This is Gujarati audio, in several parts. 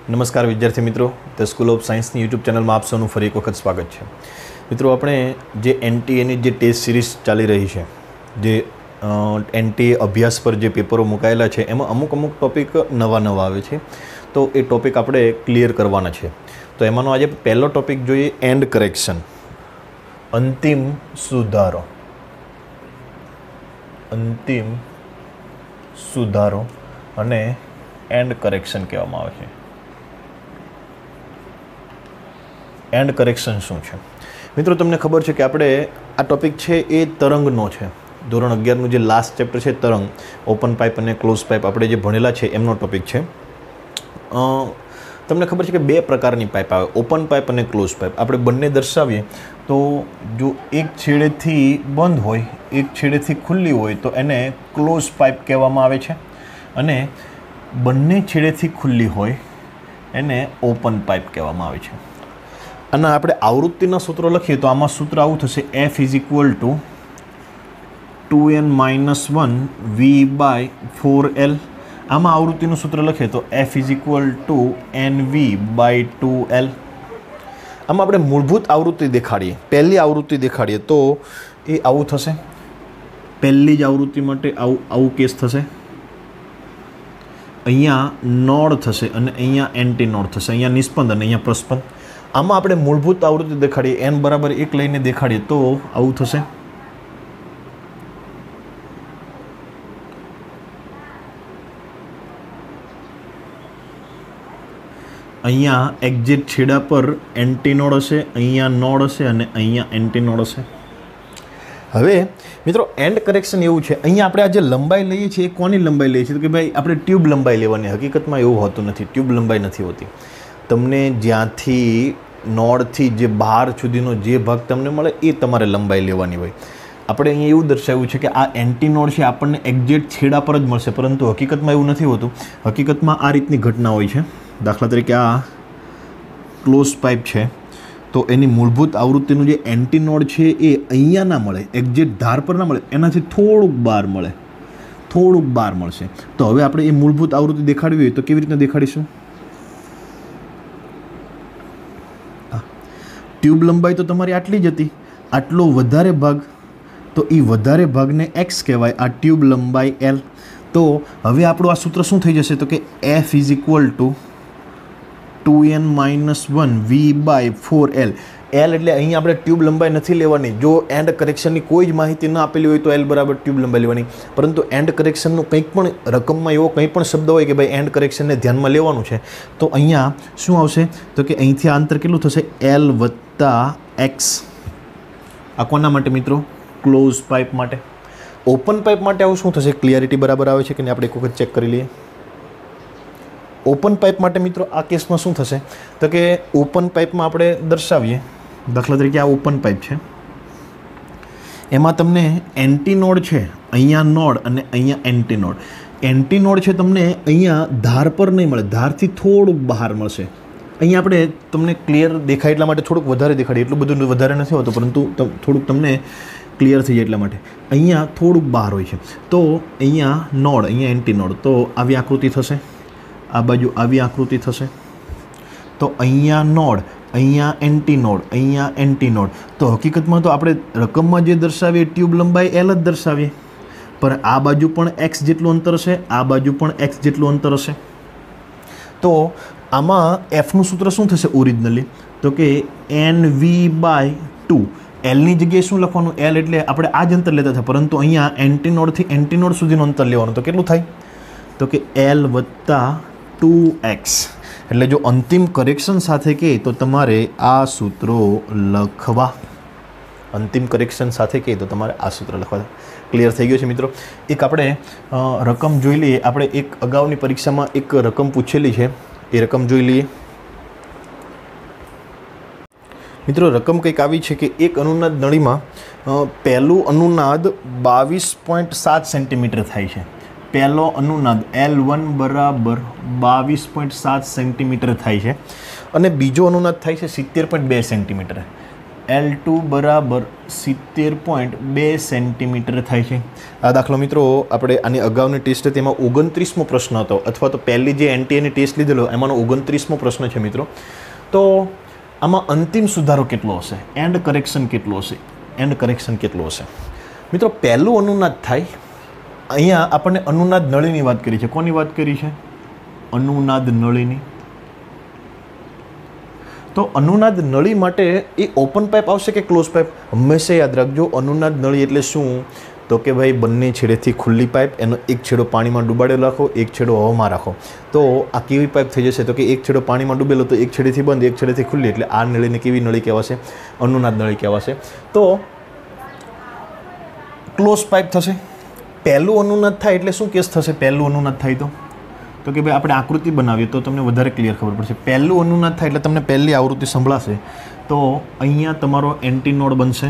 નમસ્કાર વિદ્યાર્થી મિત્રો, ધ સ્કૂલ ઓફ સાયન્સની યુટ્યુબ ચેનલમાં આપ સૌનું ફરી એક વખત સ્વાગત છે. મિત્રો, આપણે જે એનટીએની જે ટેસ્ટ સિરીઝ ચાલી રહી છે, જે એનટીએ અભ્યાસ પર જે પેપરો મુકાયેલા છે, એમાં અમુક ટૉપિક નવા આવે છે. તો એ ટૉપિક આપણે ક્લિયર કરવાના છે. તો એમાંનો આજે પહેલો ટૉપિક જોઈએ, એન્ડ કરેક્શન, અંતિમ સુધારો. અંતિમ સુધારો અને એન્ડ કરેક્શન કહેવામાં આવે છે. એન્ડ કરેક્શન શું છે? મિત્રો, તમને ખબર છે કે આપણે આ ટૉપિક છે એ તરંગનો છે. ધોરણ 11નું જે લાસ્ટ ચેપ્ટર છે તરંગ, ઓપન પાઇપ અને ક્લોઝ પાઇપ આપણે જે ભણેલા છે એમનો ટૉપિક છે. તમને ખબર છે કે બે પ્રકારની પાઇપ આવે, ઓપન પાઇપ અને ક્લોઝ પાઇપ. આપણે બંને દર્શાવીએ તો જો એક છેડેથી બંધ હોય, એક છેડેથી ખુલ્લી હોય તો એને ક્લોઝ પાઇપ કહેવામાં આવે છે, અને બંને છેડેથી ખુલ્લી હોય એને ઓપન પાઇપ કહેવામાં આવે છે. અને આપણે આવૃત્તિના સૂત્રો લખીએ તો આમાં સૂત્ર આવું થશે, F = 2n-1 V/4L. આમાં આવૃત્તિનું સૂત્ર લખીએ તો F = NV/2L. આમાં આપણે મૂળભૂત આવૃત્તિ દેખાડીએ, પહેલી આવૃત્તિ દેખાડીએ તો એ આવું થશે. પહેલી જ આવૃત્તિ માટે આવું કેસ થશે. અહીંયા નોડ થશે અને અહીંયા એન્ટી નોડ થશે, અહીંયા નિસ્પંદ અને અહીંયા પ્રસ્પંદ. આમાં આપણે મૂળભૂત આવૃત્તિ દેખાડીએ, n = 1 લઈને દેખાડીએ તો આવું થશે. અહીંયા એક્ઝેક્ટ છેડા પર એન્ટી નોડ હશે, અહીંયા નોડ હશે અને અહીંયા એન્ટી નોડ હશે. હવે મિત્રો, એન્ડ કરેક્શન એવું છે, અહીંયા આપણે આ જે લંબાઈ લઈએ છીએ એ કોની લંબાઈ લઈએ છીએ? તો કે ભાઈ આપણે ટ્યુબ લંબાઈ લેવાની. હકીકતમાં એવું હોતું નથી, ટ્યુબ લંબાઈ નથી હોતી. તમને જ્યાંથી નોડથી જે બહાર સુધીનો જે ભાગ તમને મળે એ તમારે લંબાઈ લેવાની હોય. આપણે અહીંયા એવું દર્શાવ્યું છે કે આ એન્ટી નોડ છે આપણને એક્ઝેક્ટ છેડા પર જ મળશે, પરંતુ હકીકતમાં એવું નથી હોતું. હકીકતમાં આ રીતની ઘટના હોય છે. દાખલા તરીકે આ ક્લોઝ પાઇપ છે તો એની મૂળભૂત આવૃત્તિનું જે એન્ટી નોડ છે એ અહીંયા ના મળે, એક્ઝેક્ટ ધાર પર ના મળે, એનાથી થોડુંક બહાર મળે, થોડુંક બહાર મળશે. તો હવે આપણે એ મૂળભૂત આવૃત્તિ દેખાડવી હોય તો કેવી રીતના દેખાડીશું? ટ્યુબ લંબાઈ તો તમારી આટલી જ હતી, આટલો વધારે ભાગ, તો એ વધારે ભાગને x કહેવાય, આ ટ્યુબ લંબાઈ L. તો હવે આપણું આ સૂત્ર શું થઈ જશે? તો કે F = 2n-1 V/4L. L એટલે અહીંયા આપણે ટ્યુબ લંબાઈ નથી લેવાની. જો એન્ડ કરેક્શનની કોઈ જ માહિતી ન આપેલી હોય તો L = ટ્યુબ લંબાઈ લેવાની. પરંતુ એન્ડ કરેક્શનનું કંઈક પણ રકમમાં એવો કંઈ પણ શબ્દ હોય કે ભાઈ એન્ડ કરેક્શનને ધ્યાનમાં લેવાનું છે, તો અહીંયા શું આવશે? તો કે અહીંથી આ અંતર કેટલું થશે? L + x. આ કોના માટે મિત્રો? ક્લોઝ પાઇપ માટે. ઓપન પાઇપ માટે આવું શું થશે? ક્લિયરિટી બરાબર આવે છે કે નહીં આપણે એક વખત ચેક કરી લઈએ. ઓપન પાઇપ માટે મિત્રો આ કેસમાં શું થશે? તો કે ઓપન પાઇપમાં આપણે દર્શાવીએ, દાખલા તરીકે આ ઓપન પાઇપ છે, એમાં તમને એન્ટી નોડ છે, અહીંયા નોડ અને અહીંયા એન્ટી નોડ. એન્ટી નોડ છે તમને અહીંયા ધાર પર નહીં મળે, ધારથી થોડુંક બહાર મળશે. અહીંયા આપણે તમને ક્લિયર દેખાય એટલા માટે થોડુંક વધારે દેખાડીએ, એટલું બધું વધારે નથી હોતું, પરંતુ થોડુંક તમને ક્લિયર થઈ જાય એટલા માટે. અહીંયા થોડુંક બહાર હોય છે. તો અહીંયા નોડ, અહીંયા એન્ટી નોડ, તો આવી આકૃતિ થશે, આ બાજુ આવી આકૃતિ થશે. તો અહીંયા નોડ, અહીંયા એન્ટી નોડ, અહીંયા એન્ટી નોડ. તો હકીકતમાં તો આપણે રકમમાં જે દર્શાવીએ ટ્યુબ લંબાઈ L જ દર્શાવીએ, પણ આ બાજુ પણ x જેટલું અંતર હશે, આ બાજુ પણ x જેટલું અંતર હશે. તો આમાં Fનું સૂત્ર શું થશે ઓરિજિનલી? તો કે NV/2. Lની જગ્યાએ શું લખવાનું? L એટલે આપણે આ જ અંતર લેતા હતા, પરંતુ અહીંયા એન્ટી નોડથી એન્ટી નોડ સુધીનું અંતર લેવાનું. તો કેટલું થાય? તો કે L + 2x. એટલે જો અંતિમ કરેક્શન સાથે કહે તો તમારે આ સૂત્રો લખવા. અંતિમ કરેક્શન સાથે કહે તો તમારે આ સૂત્ર લખવા. ક્લિયર થઈ ગયો છે મિત્રો? એક આપણે રકમ જોઈ લઈએ. આપણે એક અગાઉની પરીક્ષામાં એક રકમ પૂછેલી છે, એ રકમ જોઈ લઈએ. મિત્રો, રકમ કંઈક આવી છે કે એક અનુનાદ નળીમાં પહેલું અનુનાદ 22.7 સેન્ટીમીટર થાય છે. પહેલો અનુનાદ L1 = 22.7 સેન્ટીમીટર થાય છે, અને બીજો અનુનાદ થાય છે 70.2 સેન્ટીમીટર. L2 બરાબર 70.2 સેન્ટીમીટર થાય છે। આ દાખલો મિત્રો આપણે આની અગાઉની ટેસ્ટ હતી એમાં 29મો પ્રશ્ન હતો, અથવા તો પહેલી જે NTA ની ટેસ્ટ લીધેલો એમાંનો 29મો પ્રશ્ન છે મિત્રો। તો આમાં અંતિમ સુધારો કેટલો હશે, એન્ડ કરેક્શન કેટલું હશે, એન્ડ કરેક્શન કેટલું હશે મિત્રો? પહેલું અનુનાદ થાય, અહીંયા આપણને અનુનાદ નળીની વાત કરી છે। કોની વાત કરી છે? અનુનાદ નળીની। તો અનુનાદ નળી માટે એ ઓપન પાઇપ આવશે કે ક્લોઝ પાઇપ? હંમેશા યાદ રાખજો, અનુનાદ નળી એટલે શું? તો કે ભાઈ બંને છેડેથી ખુલ્લી પાઇપ, એનો એક છેડો પાણીમાં ડૂબાડેલો રાખો, એક છેડો હવામાં રાખો। તો આ કેવી પાઇપ થઈ જશે? તો કે એક છેડો પાણીમાં ડૂબેલો તો એક છેડેથી બંધ, એક છેડેથી ખુલ્લી, એટલે આ નળીને કેવી નળી કહેવાશે? અનુનાદ નળી કહેવાશે। તો ક્લોઝ પાઇપ થશે। પહેલું અનુનાદ થાય એટલે શું કેસ થશે? પહેલું અનુનાદ થાય તો કે ભાઈ આપણે આકૃતિ બનાવીએ તો તમને વધારે ક્લિયર ખબર પડશે। પહેલું અનુનાદ થાય એટલે તમને પહેલી આવૃત્તિ સંભળાશે। તો અહીંયા તમારો એન્ટીનોડ બનશે,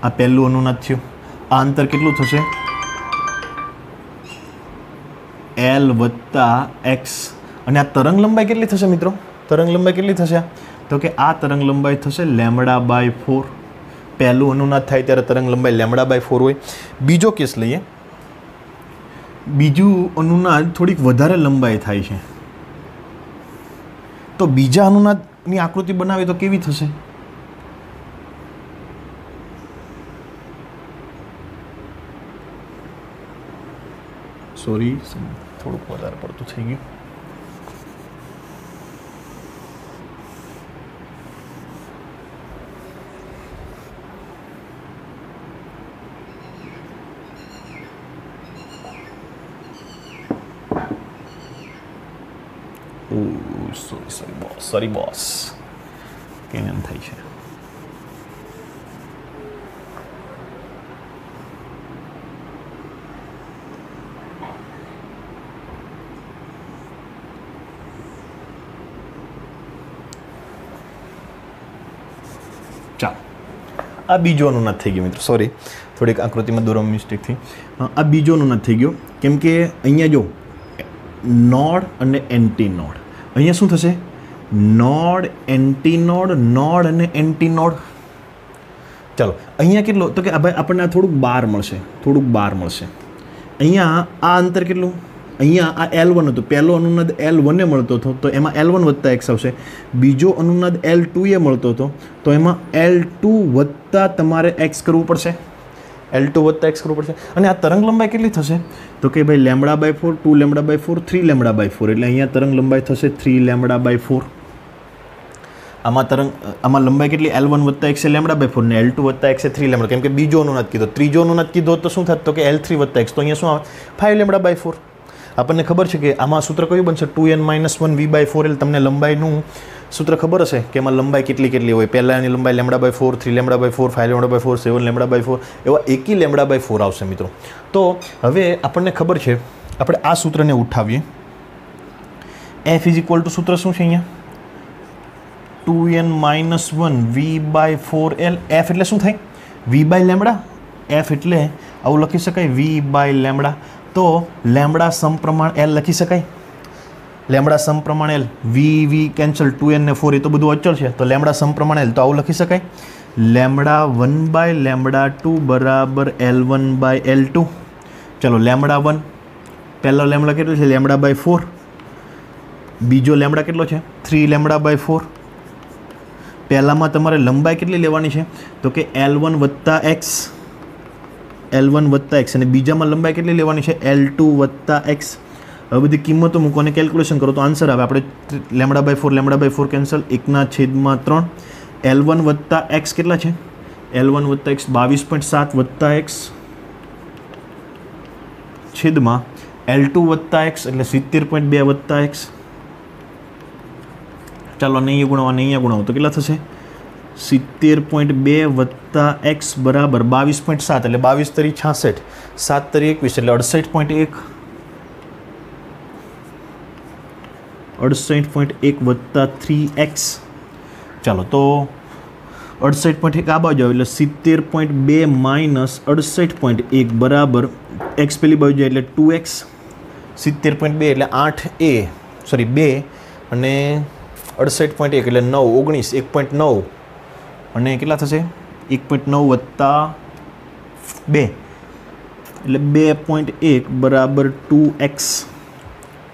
આ પહેલું અનુનાદ થયું। આ અંતર કેટલું થશે? L + x। અને આ તરંગ લંબાઈ કેટલી થશે મિત્રો? તરંગ લંબાઈ કેટલી થશે? તો કે આ તરંગ લંબાઈ થશે λ/4। પહેલું અનુનાદ થાય ત્યારે તરંગ લંબાઈ λ/4 હોય। બીજો કેસ લઈએ, બીજું અનુનાદ થોડીક વધારે લંબાઈ થાય છે, તો બીજા અનુનાદની આકૃતિ બનાવીએ તો કેવી થશે? સોરી, થોડુંક વધારે પડતું થઈ ગયું। સોરી બોસ, કેમ એમ થાય છે? ચાલો, આ બીજો અનુનાદ થઈ ગયો મિત્રો। સોરી, થોડીક આકૃતિમાં દોરવામાં મિસ્ટેક થઈ। આ બીજો અનુનાદ થઈ ગયો, કેમ કે અહીંયા જો નોડ અને એન્ટીનોડ, અહીંયા શું થશે? નોડ એન્ટીનોડ, નોડ અને એન્ટીનોડ। ચાલો, અહીંયા કેટલો? તો કે ભાઈ આપણને આ થોડુંક બાર મળશે, થોડુંક બાર મળશે। અહીંયા આ અંતર કેટલું? અહીંયા આ L1 હતું, પહેલો અનુનાદ L1 એ મળતો હતો તો એમાં L1 + x આવશે। બીજો અનુનાદ L2 એ મળતો હતો તો એમાં L2 + તમારે x કરવું પડશે, L2 + x કરવું પડશે। અને આ તરંગ લંબાઈ કેટલી થશે? તો કે ભાઈ λ/4, 2 λ/4, 3 λ/4, એટલે અહીંયા તરંગ લંબાઈ થશે 3 λ/4। આમાં લંબાઈ કેટલી? L1 + x એ λ/4 ને L2 + x એ 3 λ, કેમ કે બીજો અનુનાદ કીધો। ત્રીજો અનુનાદ કીધો તો શું થાત? તો કે L3 + x, તો અહીંયા શું આવે? 5 λ/4। આપણને ખબર છે કે આમાં સૂત્ર કયું બનશે? 2n - 1 v/4l। તમને લંબાઈનું સૂત્ર ખબર હશે કે એમાં લંબાઈ કેટલી હોય? પહેલાંની લંબાઈ λ/4, 3 λ/4, 5 λ/4, 7 λ/4, એવા એકી λ/4 આવશે મિત્રો। તો હવે આપણને ખબર છે, આપણે આ સૂત્રને ઉઠાવીએ। F = સૂત્ર શું છે અહીંયા? 2n - 1 v/4l। F એટલે શું થાય? v/λ। F એટલે આવું લખી શકાય, v/λ। તો લેમ્બડા સમપ્રમાણ L લખી શકાય, લેમ્બડા સમપ્રમાણ L, v કેન્સલ, 2n ને 4 એ તો બધું અચળ છે, તો લેમ્બડા સમપ્રમાણ L, તો આવું લખી શકાય, λ1/λ2 = L1/L2। ચલો, λ1 પહેલો લેમ્બડા કેટલો છે? λ/4। બીજો લેમ્બડા કેટલો છે? 3 λ/4। પહેલામાં તમારે લંબાઈ કેટલી લેવાની છે? તો કે L1 + x, L1 + x, અને બીજામાં લંબાઈ કેટલી લેવાની છે? L2 + x। હવે બધી કિંમતો મૂકો અને કેલ્ક્યુલેશન કરો તો આન્સર આવે આપણે λ/4 કેન્સલ, 1/3। L1 + x કેટલા છે? L1 + x 22.7 + x છેદમાં L2 + x એટલે 70.2 + x। ચાલો, નહીં ગુણાવો, નહીં ગુણાવો તો કેટલા થશે? 70.2 + x બરાબર 22.7, એટલે 22 × 66, 7 × 21 એટલે 68.1, 68.1 + 3x। ચાલો, તો 68.1 આ બાજુ આવે એટલે 70.2 - 68.1 બરાબર x પેલી બાજુ જાય એટલે 2x। 70.2 એટલે 2 અને 68.1 એટલે 9 19 1.9 અને કેટલા થશે 1.9 વત્તા 2 એટલે 2.1 બરાબર 2x.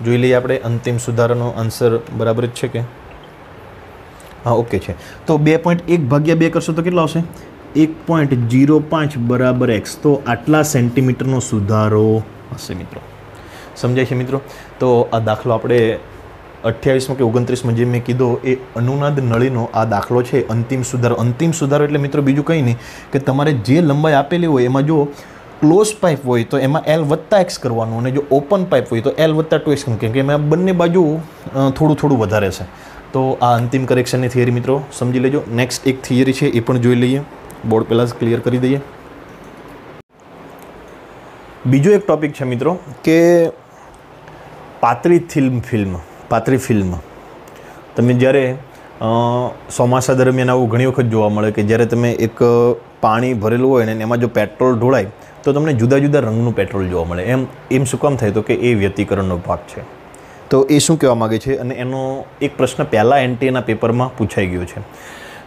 જોઈ લઈએ આપણે અંતિમ સુધારાનો આન્સર બરાબર જ છે કે હા ઓકે છે. તો 2.1 ભાગ્યા 2 કરશો તો કેટલો આવશે 1.05 બરાબર x. તો આટલા સેન્ટીમીટરનો સુધારો હશે મિત્રો. સમજાય છે મિત્રો? તો આ દાખલો આપણે 28માં કે 29માં જે મેં કીધો એ અનુનાદ નળીનો આ દાખલો છે. અંતિમ સુધારો એટલે મિત્રો બીજું કંઈ નહીં કે તમારે જે લંબાઈ આપેલી હોય એમાં જો ક્લોઝ પાઇપ હોય તો એમાં L વત્તા એક્સ કરવાનું અને જો ઓપન પાઇપ હોય તો L વત્તા 2x કરવાનું, કેમ કે એમાં બંને બાજુ થોડું વધારે છે. તો આ અંતિમ કરેક્શનની થિયરી મિત્રો સમજી લેજો. નેક્સ્ટ એક થિયરી છે એ પણ જોઈ લઈએ. બોર્ડ પહેલાં જ ક્લિયર કરી દઈએ. બીજો એક ટૉપિક છે મિત્રો કે પાતળી ફિલ્મ. તમે જ્યારે ચોમાસા દરમિયાન આવું ઘણી વખત જોવા મળે કે જ્યારે તમે એક પાણી ભરેલું હોય ને એમાં જો પેટ્રોલ ઢોળાય તો તમને જુદા જુદા રંગનું પેટ્રોલ જોવા મળે. એમ શું કામ થાય? તો કે એ વ્યતિકરણનો ભાગ છે. તો એ શું કહેવા માગે છે અને એનો એક પ્રશ્ન પહેલાં એનટીએના પેપરમાં પૂછાઈ ગયો છે.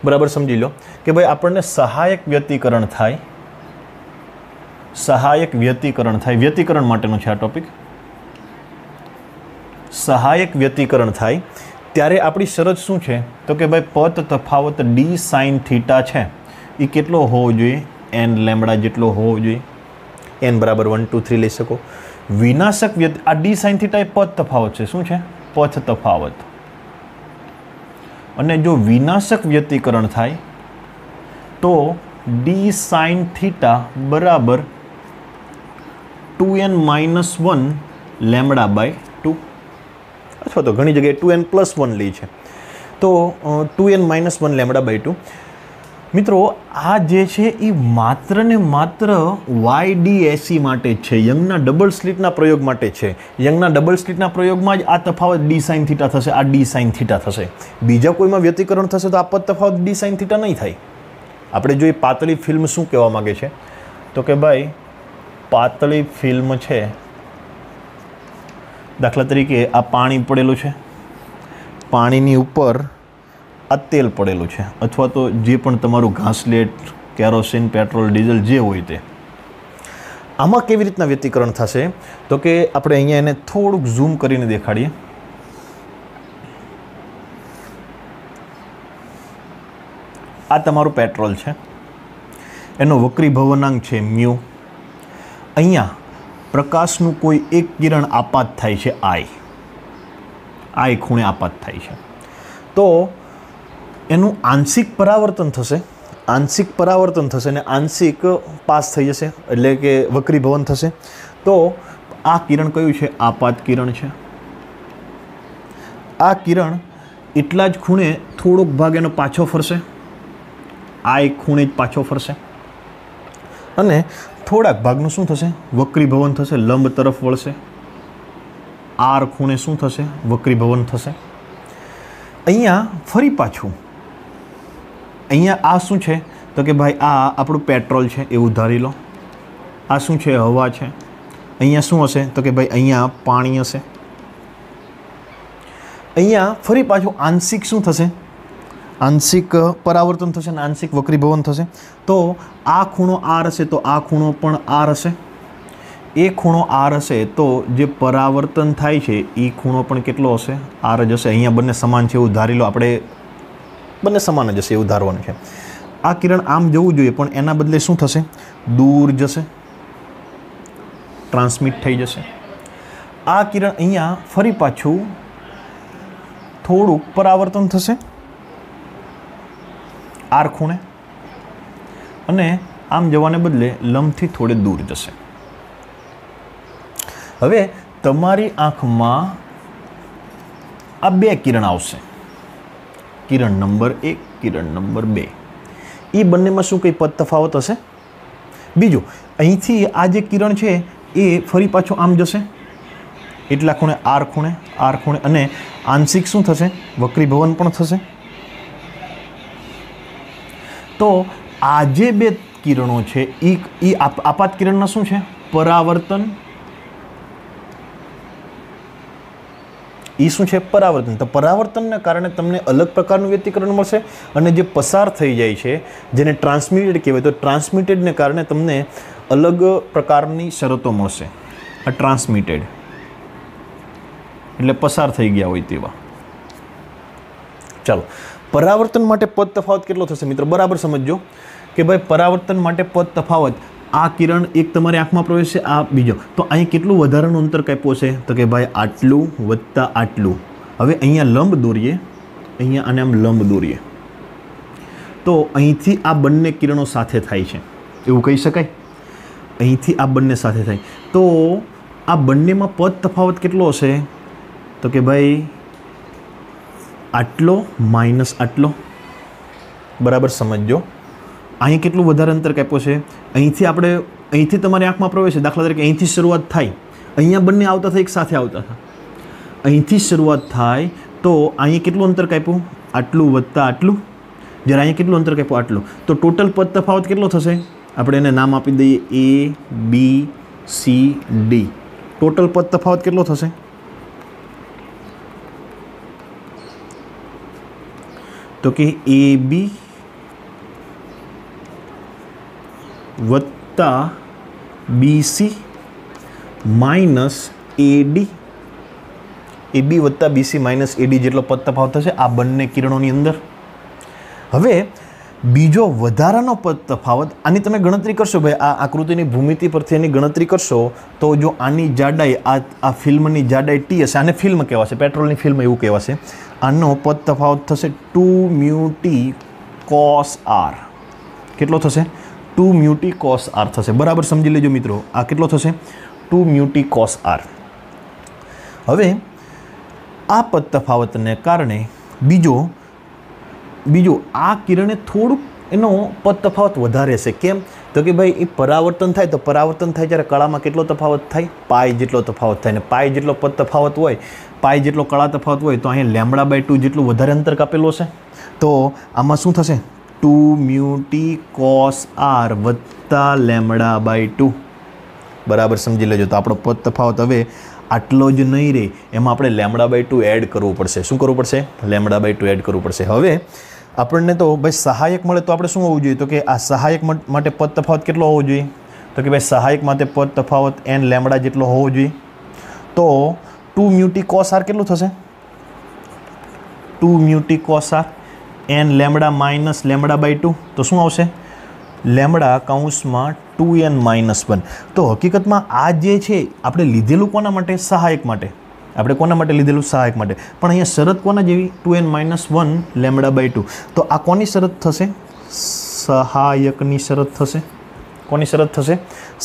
બરાબર સમજી લો કે ભાઈ આપણને સહાયક વ્યતિકરણ થાય. વ્યતિકરણ માટેનો છે આ ટોપિક. સહાયક વ્યતિકરણ થાય ત્યારે આપણી શરત શું છે? તો કે ભાઈ પથ તફાવત d sin θ છે એ કેટલો હોવો જોઈએ? n લેમ્બડા જેટલો હોવો જોઈએ. n બરાબર 1 2 3 લઈ શકો. વિનાશક આ d sin θ એ પથ તફાવત છે. શું છે? પથ તફાવત. અને જો વિનાશક વ્યતિકરણ થાય તો d sin θ બરાબર 2n - 1 લેમ્બડા બાય 2, અથવા તો ઘણી જગ્યાએ 2n + 1 લે છે તો 2n - 1 લેમ્બડા બાય 2. મિત્રો આ જે છે એ માત્ર ને માત્ર YDSE માટે જ છે, યંગના ડબલ સ્લિટના પ્રયોગ માટે છે. યંગના ડબલ સ્લિટના પ્રયોગમાં જ આ તફાવત d sin θ થશે, આ d sin θ થશે. બીજા કોઈમાં વ્યતિકરણ થશે તો આ પદ તફાવત d sin θ નહીં થાય. આપણે જોઈએ પાતળી ફિલ્મ શું કહેવા માગે છે? તો કે ભાઈ પાતળી ફિલ્મ છે, દાખલા તરીકે આ પાણી પડેલું છે, પાણીની ઉપર આ તેલ પડેલું છે, અથવા તો જે પણ તમારું ઘાસલેટ, કેરોસીન, પેટ્રોલ, ડીઝલ જે હોય તે. આમાં કેવી રીતના વ્યતિકરણ થશે? તો કે આપણે અહીંયા એને થોડુંક ઝૂમ કરીને દેખાડીએ. આ તમારું પેટ્રોલ છે, એનો વક્રીભવનાંક છે મ્યુ. અહીંયા પ્રકાશનું કોઈ એક કિરણ આપાત થાય છે I ખૂણે આપાત થાય છે, તો એનું આંશિક પરાવર્તન થશે અને આંશિક પાસ થઈ જશે, એટલે કે વક્રીભવન થશે. તો આ કિરણ કયું છે? આપાત કિરણ છે. આ કિરણ એટલા જ ખૂણે થોડોક ભાગ એનો પાછો ફરશે, I ખૂણે જ પાછો ફરશે, અને થોડાક ભાગનું શું થશે? વક્રીભવન થશે, લંબ તરફ વળશે. R ખૂણે શું થશે? વક્રીભવન થશે. અહીંયા ફરી પાછું અહીંયા આ શું છે? તો કે ભાઈ આ આપણું પેટ્રોલ છે એવું ધારી લો. આ શું છે? હવા છે. અહીંયા શું હશે? તો કે ભાઈ અહીંયા પાણી હશે. અહીંયા ફરી પાછું આંશિક શું થશે? આંશિક પરાવર્તન થશે અને આંશિક વક્રીભવન થશે. તો આ ખૂણો R હશે તો આ ખૂણો પણ R હશે. એ ખૂણો R હશે તો જે પરાવર્તન થાય છે એ ખૂણો પણ કેટલો હશે? R જ હશે. અહીંયા બંને સમાન છે એવું ધારી લો. આપણે બંને સમાન જ હશે એવું ધારવાનું છે. આ કિરણ આમ જવું જોઈએ પણ એના બદલે શું થશે? દૂર જશે, ટ્રાન્સમિટ થઈ જશે. આ કિરણ અહીંયા ફરી પાછું થોડુંક પરાવર્તન થશે R ખૂણે, અને આમ જવાને બદલે લંબથી થોડે દૂર જશે. હવે તમારી આંખમાં આ બે કિરણ આવશે, કિરણ નંબર 1, કિરણ નંબર 2. એ બંનેમાં શું કંઈ પદ તફાવત હશે? બીજું, અહીંથી આ જે કિરણ છે એ ફરી પાછું આમ જશે, એટલા ખૂણે R ખૂણે, અને આંશિક શું થશે? વક્રીભવન પણ થશે. તો આ જે બે કિરણો છે એ આપાત કિરણના શું છે? પરાવર્તન. એ એ શું છે? પરાવર્તન. તો પરાવર્તનને કારણે તમને અલગ પ્રકારનું વ્યતિકરણ મળશે અને જે પસાર થઈ જાય છે જેને ટ્રાન્સમિટેડ કહેવાય, તો ટ્રાન્સમિટેડને કારણે તમને અલગ પ્રકારની શરતો મળશે. આ ટ્રાન્સમિટેડ એટલે પસાર થઈ ગયા હોય તેવા. ચાલો, પરાવર્તન માટે પદ તફાવત કેટલો થશે મિત્રો? બરાબર સમજજો કે ભાઈ પરાવર્તન માટે પદ તફાવત, આ કિરણ એક તમારી આંખમાં પ્રવેશે, આ બીજો, તો અહીં કેટલું વધારાનું અંતર કાપ્યું છે? તો કે ભાઈ આટલું વત્તા આટલું. હવે અહીંયા લંબ દોરીએ, અહીંયા આને આમ લંબ દોરીએ, તો અહીંથી આ બંને કિરણો સાથે થાય છે એવું કહી શકાય. અહીંથી આ બંને સાથે થાય તો આ બંનેમાં પદ તફાવત કેટલો હશે? તો કે ભાઈ આટલો માઇનસ આટલો. બરાબર સમજજો. અહીં કેટલું વધારે અંતર કાપ્યું છે? અહીંથી તમારી આંખમાં પ્રવેશે, દાખલા તરીકે અહીંથી શરૂઆત થાય, અહીંયા બંને આવતા થાય, એક સાથે આવતા હતા, અહીંથી શરૂઆત થાય તો અહીં કેટલું અંતર કાપ્યું? આટલું વત્તા આટલું. જ્યારે અહીંયા કેટલું અંતર કાપ્યું? આટલું. તો ટોટલ પદ તફાવત કેટલો થશે? આપણે એને નામ આપી દઈએ A B C D. Total પદ તફાવત કેટલો થશે? તો કે AB વત્તા BC માઇનસ AD. AB વત્તા BC માઇનસ AD જેટલો પદ તફાવત થશે આ બંને કિરણોની અંદર. હવે બીજો વધારાનો પદ તફાવત, આની તમે ગણતરી કરશો ભાઈ, આ આકૃતિની ભૂમિતિ પરથી એની ગણતરી કરશો તો જો આની જાડાઈ, આ ફિલ્મની જાડાઈ T હશે, આને ફિલ્મ કહેવાશે, પેટ્રોલની ફિલ્મ એવું કહેવાશે. આનો પદ તફાવત થશે 2μT cos r. કેટલો થશે? 2μT cos r થશે. બરાબર સમજી લેજો મિત્રો, આ કેટલો થશે? 2μT cos r. હવે આ પદ તફાવતને કારણે બીજો આ કિરણે થોડુંક એનો પદ તફાવત વધારે છે. કેમ? તો કે ભાઈ એ પરાવર્તન થાય, તો પરાવર્તન થાય ત્યારે કળામાં કેટલો તફાવત થાય? પાઈ જેટલો તફાવત થાય. ને પાઈ જેટલો પદ તફાવત હોય, પાઈ જેટલો કળા તફાવત હોય, તો અહીંયા λ/2 જેટલું વધારે અંતર કાપેલું છે. તો આમાં શું થશે? 2μT cos r વત્તા λ/2. બરાબર સમજી લેજો. તો આપણો પદ તફાવત હવે આટલો જ નહીં રહે, એમાં આપણે λ/2 એડ કરવું પડશે. શું કરવું પડશે? λ/2 એડ કરવું પડશે. હવે આપણને તો ભાઈ સહાયક મળે તો આપણે શું હોવું જોઈએ? તો કે આ સહાયક માટે પદ તફાવત કેટલો હોવો જોઈએ? તો કે ભાઈ સહાયક માટે પદ તફાવત n λ જેટલો હોવો જોઈએ. તો 2μT cos r કેટલું થશે? 2μT cos r n λ minus λ/2. તો શું આવશે? λ (2n - 1). તો હકીકતમાં આ જે છે આપણે લીધેલું કોના માટે? સહાયક માટે. આપણે કોના માટે લીધેલું? સહાયક માટે. પણ અહીંયા શરત કોના જેવી? 2n - 1 λ/2. તો આ કોની શરત થશે? સહાયકની શરત થશે. કોની શરત થશે?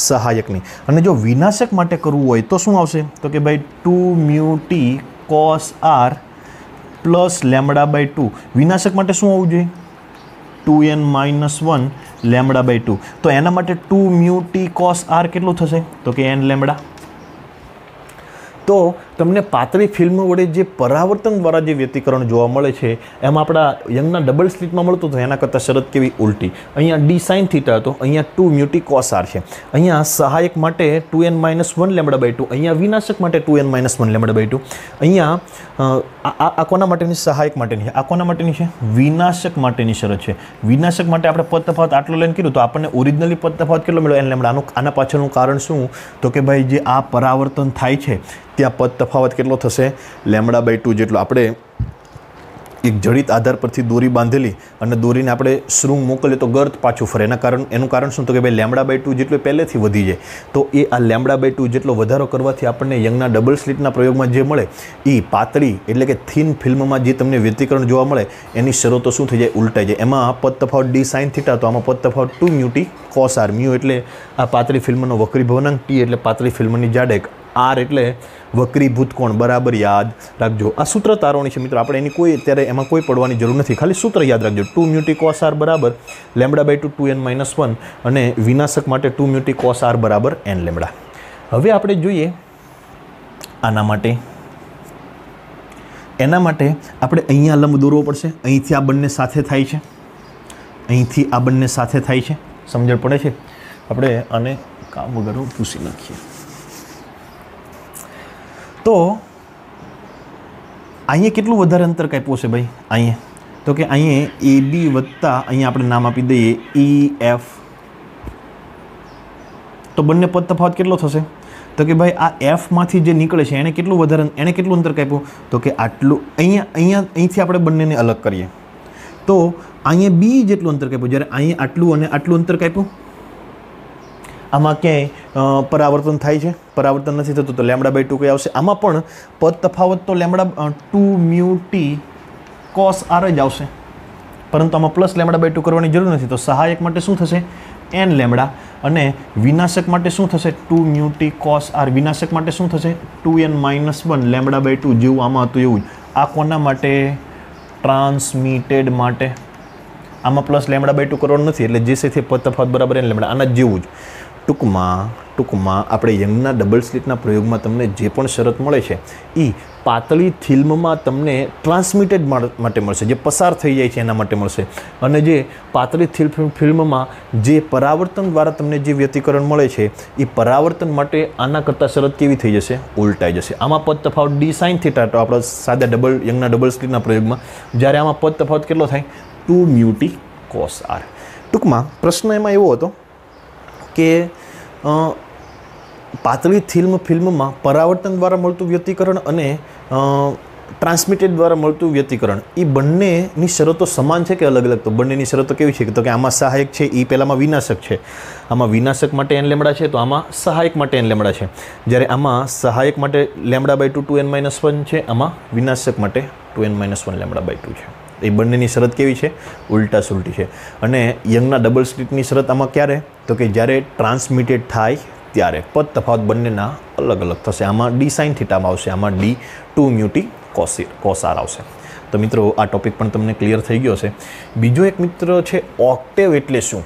સહાયકની. અને જો વિનાશક માટે કરવું હોય તો શું આવશે? તો કે ભાઈ 2μT cos r પ્લસ λ/2. વિનાશક માટે શું હોવું જોઈએ? 2n - 1 λ/2. તો એના માટે 2μT cos r કેટલું થશે? તો કે n λ. તો તમને પાતળી ફિલ્મ વડે જે પરાવર્તન દ્વારા જે વ્યતિકરણ જોવા મળે છે એમાં આપણા યંગના ડબલ સ્લિટમાં મળતું હતું એના કરતાં શરત કેવી? ઉલટી. અહીંયા d sin θ હતો, અહીંયા 2μT cos r છે. અહીંયા સહાયક માટે 2n - 1 λ/2, અહીંયા વિનાશક માટે 2n - 1 λ/2. અહીંયા આ કોના માટેની? સહાયક માટેની. આ કોના માટેની છે? વિનાશક માટેની શરત છે. વિનાશક માટે આપણે પદ તફાવત આટલો લઈને કીધું તો આપણને ઓરિજિનલી પદ તફાવત કેટલો મળ્યો? n λ. આના પાછળનું કારણ શું? તો કે ભાઈ જે આ પરાવર્તન થાય છે ત્યાં પદ તફાવત કેટલો થશે? λ/2 જેટલો. આપણે એક જડિત આધાર પરથી દોરી બાંધેલી અને દોરીને આપણે શૃંગ મોકલીએ તો ગર્ત પાછું ફરે. એનું કારણ શું? તો કે ભાઈ λ/2 જેટલું પહેલેથી વધી જાય. તો એ આ λ/2 જેટલો વધારો કરવાથી આપણને યંગના ડબલ સ્લિટના પ્રયોગમાં જે મળે એ પાતળી એટલે કે થીન ફિલ્મમાં જે તમને વ્યતિકરણ જોવા મળે એની શરતો શું થઈ જાય? ઉલટાઈ જાય. એમાં પદ તફાવત d sin θ, તો આમાં પદ તફાવત 2μT cos r. મ્યુ એટલે આ પાતળી ફિલ્મનો વક્રીભવનાંક, t એટલે પાતળી ફિલ્મની જાડાઈ, r એટલે વક્રીભૂત કોણ. બરાબર યાદ રાખજો. આ સૂત્ર તારવણી છે મિત્રો, આપણે એની કોઈ અત્યારે એમાં કોઈ પડવાની જરૂર નથી, ખાલી સૂત્ર યાદ રાખજો. 2μT cos r બરાબર λ/2 2n - 1 અને વિનાશક માટે 2μT cos r બરાબર n λ. હવે આપણે જોઈએ આના માટે. એના માટે આપણે અહીંયા લંબ દોરવો પડશે. અહીંથી આ બંને સાથે થાય છે, અહીંથી આ બંને સાથે થાય છે. સમજણ પડે છે? આપણે આને કામ વગર પૂછી નાખીએ. તો અહીંયા કેટલું વધારે અંતર કાપ્યું છે ભાઈ? અહીંયા તો કે અહીંયા એ બી વત્તા અહીંયા આપણે નામ આપી દઈએ EF, તો બંને પદ તફાવત કેટલો થશે? તો કે ભાઈ આ એફમાંથી જે નીકળે છે એણે કેટલું અંતર કાપ્યું? તો કે આટલું. અહીંથી આપણે બંનેને અલગ કરીએ તો અહીંયા બી જેટલું અંતર કાપ્યું, જ્યારે અહીંયા આટલું અને આટલું અંતર કાપ્યું. આમાં ક્યાંય પરાવર્તન થાય છે? પરાવર્તન નથી થતું, તો λ/2 કઈ આવશે? આમાં પણ પદ તફાવત તો λ2μt cos r જ આવશે, પરંતુ આમાં પ્લસ λ/2 કરવાની જરૂર નથી. તો સહાયક માટે શું થશે? n λ, અને વિનાશક માટે શું થશે? 2μt cos r. વિનાશક માટે શું થશે? 2n - 1 λ/2, જેવું આમાં હતું એવું જ. આ કોના માટે? ટ્રાન્સમિટેડ માટે. આમાં પ્લસ λ/2 કરવાનું નથી, એટલે જે છે પદ તફાવત બરાબર n λ. આના જેવું જ. ટૂંકમાં આપણે યંગના ડબલ સ્લિટના પ્રયોગમાં તમને જે પણ શરત મળે છે એ પાતળી ફિલ્મમાં તમને ટ્રાન્સમિટેડ માટે મળશે, જે પસાર થઈ જાય છે એના માટે મળશે. અને જે પાતળી ફિલ્મમાં જે પરાવર્તન દ્વારા તમને જે વ્યતિકરણ મળે છે એ પરાવર્તન માટે આના કરતાં શરત કેવી થઈ જશે? ઉલટાઈ જશે. આમાં પદ તફાવત d sin θ, તો આપણા સાદા યંગના ડબલ સ્લિટના પ્રયોગમાં, જ્યારે આમાં પદ તફાવત કેટલો થાય? 2μt cos r. ટૂંકમાં પ્રશ્ન એમાં એવો હતો કે પાતળી ફિલ્મમાં પરાવર્તન દ્વારા મળતું વ્યતિકરણ અને ટ્રાન્સમિટેડ દ્વારા મળતું વ્યતિકરણ, એ બંનેની શરતો સમાન છે કે અલગ અલગ? તો બંનેની શરતો કેવી છે? તો કે આમાં સહાયક છે એ પહેલાંમાં વિનાશક છે. આમાં વિનાશક માટે n λ છે, તો આમાં સહાયક માટે n લમડા છે. જ્યારે આમાં સહાયક માટે λ/2 2n - 1 છે, આમાં વિનાશક માટે 2n - 1 λ/2 છે. એ બંનેની શરત કેવી છે? ઉલટા સુલટી છે. અને યંગના ડબલ સ્લિટની શરત આમાં ક્યારે? તો કે જ્યારે ટ્રાન્સમિટેડ થાય ત્યારે પદ તફાવત બંનેના અલગ અલગ થશે. આમાં d sin θ આવશે, આમાં d 2μt cos r આવશે. તો મિત્રો આ ટોપિક પણ તમને ક્લિયર થઈ ગયો છે. બીજો એક મિત્ર છે ઓક્ટેવ એટલે શું?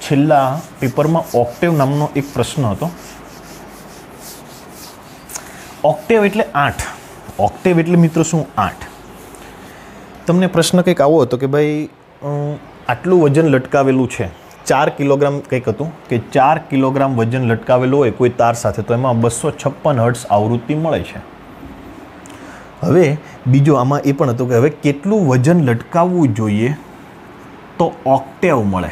છેલ્લા પેપરમાં ઓક્ટેવ નામનો એક પ્રશ્ન હતો. ઓક્ટેવ એટલે 8. ઓક્ટેવ એટલે મિત્રો શું? 8. તમને પ્રશ્ન કંઈક આવો હતો કે ભાઈ આટલું વજન લટકાવેલું છે, 4 કિલોગ્રામ કંઈક હતું કે 4 કિલોગ્રામ વજન લટકાવેલું હોય કોઈ તાર સાથે, તો એમાં 256 હર્ટ્ઝ આવૃત્તિ મળે છે. હવે બીજો આમાં એ પણ હતું કે હવે કેટલું વજન લટકાવવું જોઈએ તો ઓક્ટેવ મળે.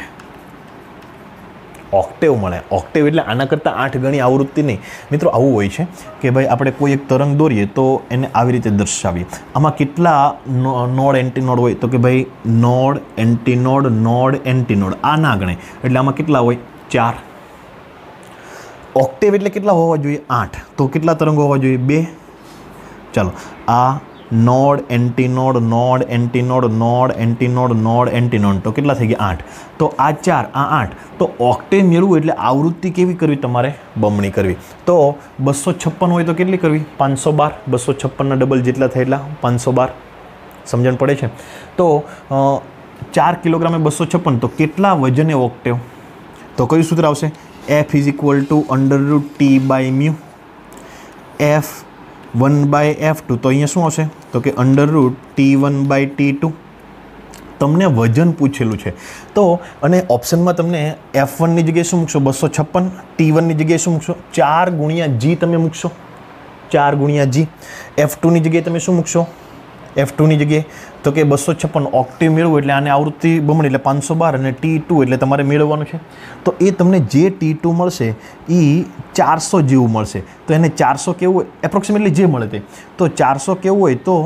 ઓક્ટેવ એટલે આના કરતાં 8 ગણી આવૃત્તિ નહીં. મિત્રો આવું હોય છે કે ભાઈ આપણે કોઈ એક તરંગ દોરીએ તો એને આવી રીતે દર્શાવીએ. આમાં કેટલા નોડ એન્ટીનોડ હોય? તો કે ભાઈ નોડ એન્ટીનોડ આ ના ગણે, એટલે આમાં કેટલા હોય? 4. ઓક્ટેવ એટલે કેટલા હોવા જોઈએ? 8. તો કેટલા તરંગો હોવા જોઈએ? 2. ચાલો, આ નોડ એન્ટીનોડ તો કેટલા થઈ ગયા? 8. તો આ 4, આ 8. તો ઓક્ટેવ મેળવવું એટલે આવૃત્તિ કેવી કરવી? તમારે બમણી કરવી. તો 256 હોય તો કેટલી કરવી? 512. 256ના ડબલ જેટલા થાય એટલા 512. સમજણ પડે છે? તો 4 કિલોગ્રામે 256, તો કેટલા વજને ઓક્ટેવ? તો કયું સૂત્ર આવશે? F = √T/μ. F 1/f2, તો અહીંયા શું આવશે? તો કે √T1/T2. તમને વજન પૂછેલું છે તો, અને ઓપ્શનમાં તમને F1ની જગ્યાએ શું મૂકશો? 256. T1ની જગ્યાએ શું મૂકશો? 4 × g તમે મૂકશો. 4 × g. F2ની જગ્યાએ તમે શું મૂકશો? F2ની જગ્યાએ તો કે 256. ઓક્ટેવ મેળવવું એટલે આને આવૃત્તિ બમણી એટલે 512, અને T2 એટલે તમારે મેળવવાનું છે. તો એ તમને જે T2 મળશે એ 400 જેવું મળશે. તો એને 400 કેવું હોય? એપ્રોક્સિમેટલી જે મળે તે. તો 400 કેવું હોય? તો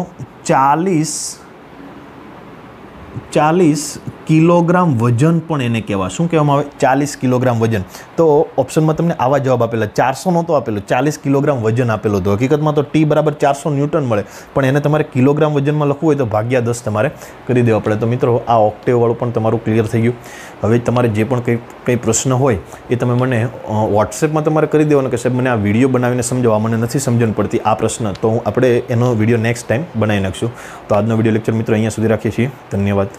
40 કિલોગ્રામ વજન પણ એને કહેવાય. શું કહેવામાં આવે? 40 કિલોગ્રામ વજન. તો ઓપ્શનમાં તમને આવા જવાબ આપેલા. 400 નહોતો આપેલો, 40 કિલોગ્રામ વજન આપેલો હતો. હકીકતમાં તો T = 400 ન્યૂટન મળે, પણ એને તમારે કિલોગ્રામ વજનમાં લખવું હોય તો /10 તમારે કરી દેવા પડે. તો મિત્રો આ ઓક્ટેવવાળું પણ તમારું ક્લિયર થઈ ગયું. હવે તમારે જે પણ કંઈ પ્રશ્ન હોય એ તમે મને વોટ્સએપમાં તમારે કરી દેવાનો કે સાહેબ મને આ વિડીયો બનાવીને સમજાવવા, મને નથી સમજણ પડતી આ પ્રશ્ન, તો આપણે એનો વિડીયો નેક્સ્ટ ટાઈમ બનાવી નાખશું. તો આજનો વિડીયો લેક્ચર મિત્રો અહીંયા સુધી રાખીએ છીએ. ધન્યવાદ.